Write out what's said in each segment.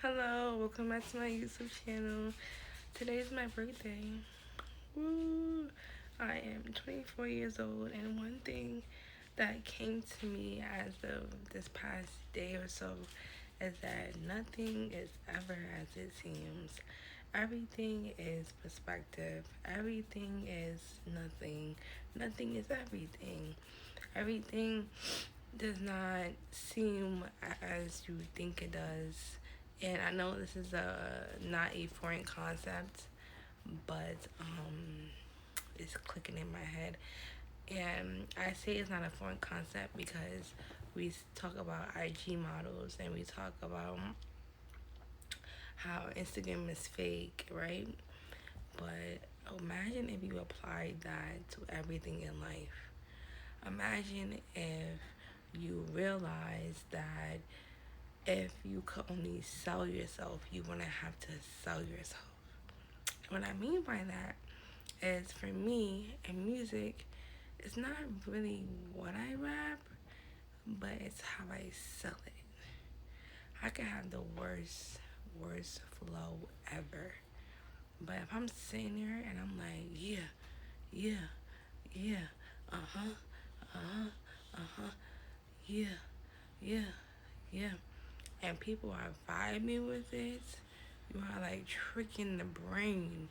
Hello, welcome back to my YouTube channel. Today's my birthday. Woo! I am 24 years old, and one thing that came to me as of this past day or so is that nothing is ever as it seems. Everything is perspective. Everything is nothing. Nothing is everything. Everything does not seem as you think it does. And I know this is not a foreign concept, but it's clicking in my head. And I say it's not a foreign concept because we talk about IG models and we talk about how Instagram is fake, right? But imagine if you applied that to everything in life. Imagine if you realize that if you could only sell yourself, you wouldn't have to sell yourself. What I mean by that is, for me in music, it's not really what I rap, but it's how I sell it. I can have the worst flow ever. But if I'm sitting there and I'm like, yeah, yeah, yeah, uh-huh, uh-huh, uh-huh, yeah, yeah, yeah, and people are vibing with it, you are like tricking the brain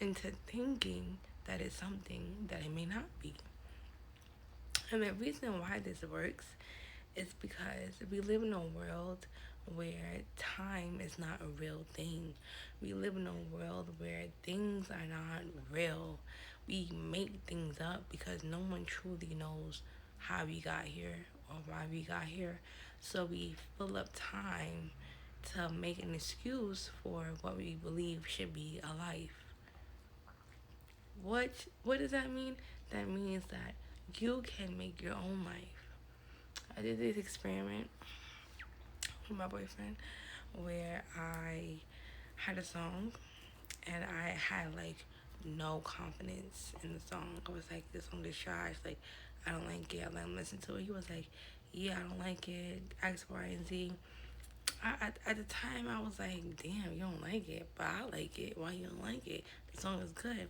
into thinking that it's something that it may not be. And the reason why this works is because we live in a world where time is not a real thing. We live in a world where things are not real. We make things up because no one truly knows how we got here or why we got here. So we fill up time to make an excuse for what we believe should be a life. What does that mean? That means that you can make your own life. I did this experiment with my boyfriend where I had a song and I had like no confidence in the song. I was like, this song is trash. Like, I don't like it. I let him listen to it. He was like, yeah, I don't like it. X, Y, and Z. At the time, I was like, damn, you don't like it, but I like it. Why you don't like it? The song is good.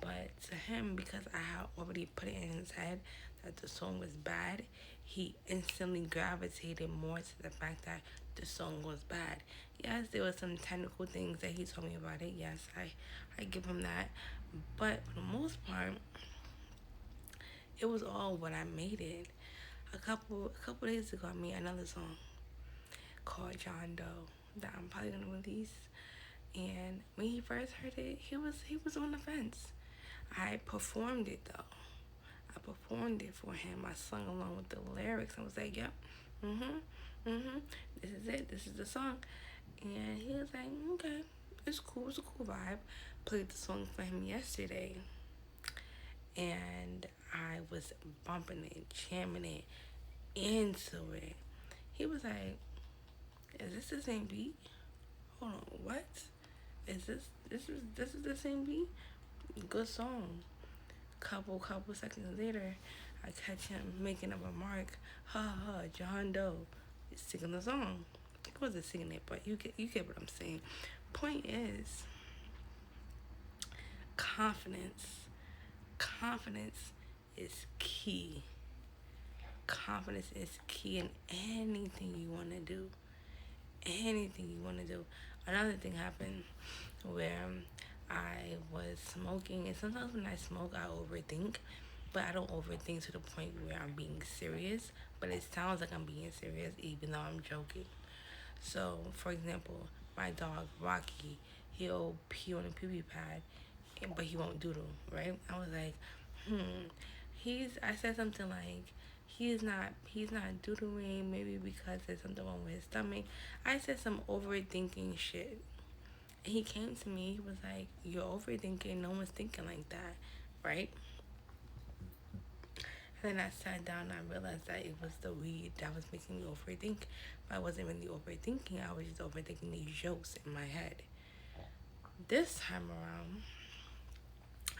But to him, because I had already put it in his head that the song was bad, he instantly gravitated more to the fact that the song was bad. Yes, there were some technical things that he told me about it. Yes, I give him that. But for the most part, it was all what I made it. A couple days ago, I made another song called John Doe that I'm probably gonna release. And when he first heard it, he was on the fence. I performed it though. I performed it for him. I sung along with the lyrics. I was like, yep, mm-hmm. This is it. This is the song. And he was like, okay, it's cool. It's a cool vibe. Played the song for him yesterday. And I was bumping it, jamming it, into it. He was like, is this the same beat? Hold on, what? Is this is the same beat? Good song. Couple seconds later, I catch him making a remark. Ha ha, John Doe is singing the song. He wasn't singing it, but you get what I'm saying. Point is, confidence. Confidence is key. Confidence is key in anything you want to do. Anything you want to do. Another thing happened where I was smoking, and sometimes when I smoke, I overthink, but I don't overthink to the point where I'm being serious, but it sounds like I'm being serious even though I'm joking. So, for example, my dog Rocky, he'll pee on a pee pee pad, but he won't doodle, right? I was like, I said something like, he's not doodling, maybe because there's something wrong with his stomach. I said some overthinking shit. And he came to me, he was like, you're overthinking, no one's thinking like that, right? And then I sat down and I realized that it was the weed that was making me overthink. But I wasn't really overthinking, I was just overthinking these jokes in my head. This time around,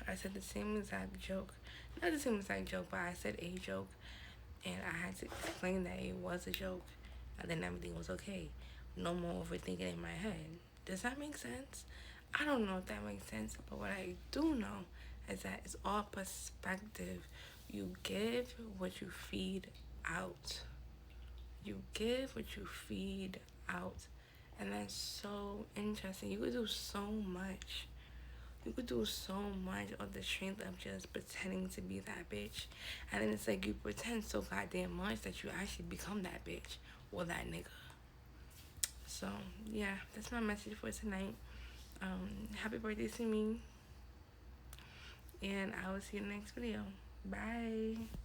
I said the same exact joke. Not the same exact joke, but I said a joke. And I had to explain that it was a joke. And then everything was okay. no more overthinking in my head. Does that make sense? I don't know if that makes sense, but what I do know is that it's all perspective. You give what you feed out. You give what you feed out. And that's so interesting. You could do so much. You could do so much of the strength of just pretending to be that bitch. And then it's like you pretend so goddamn much that you actually become that bitch or that nigga. So, yeah, that's my message for tonight. Happy birthday to me. And I will see you in the next video. Bye.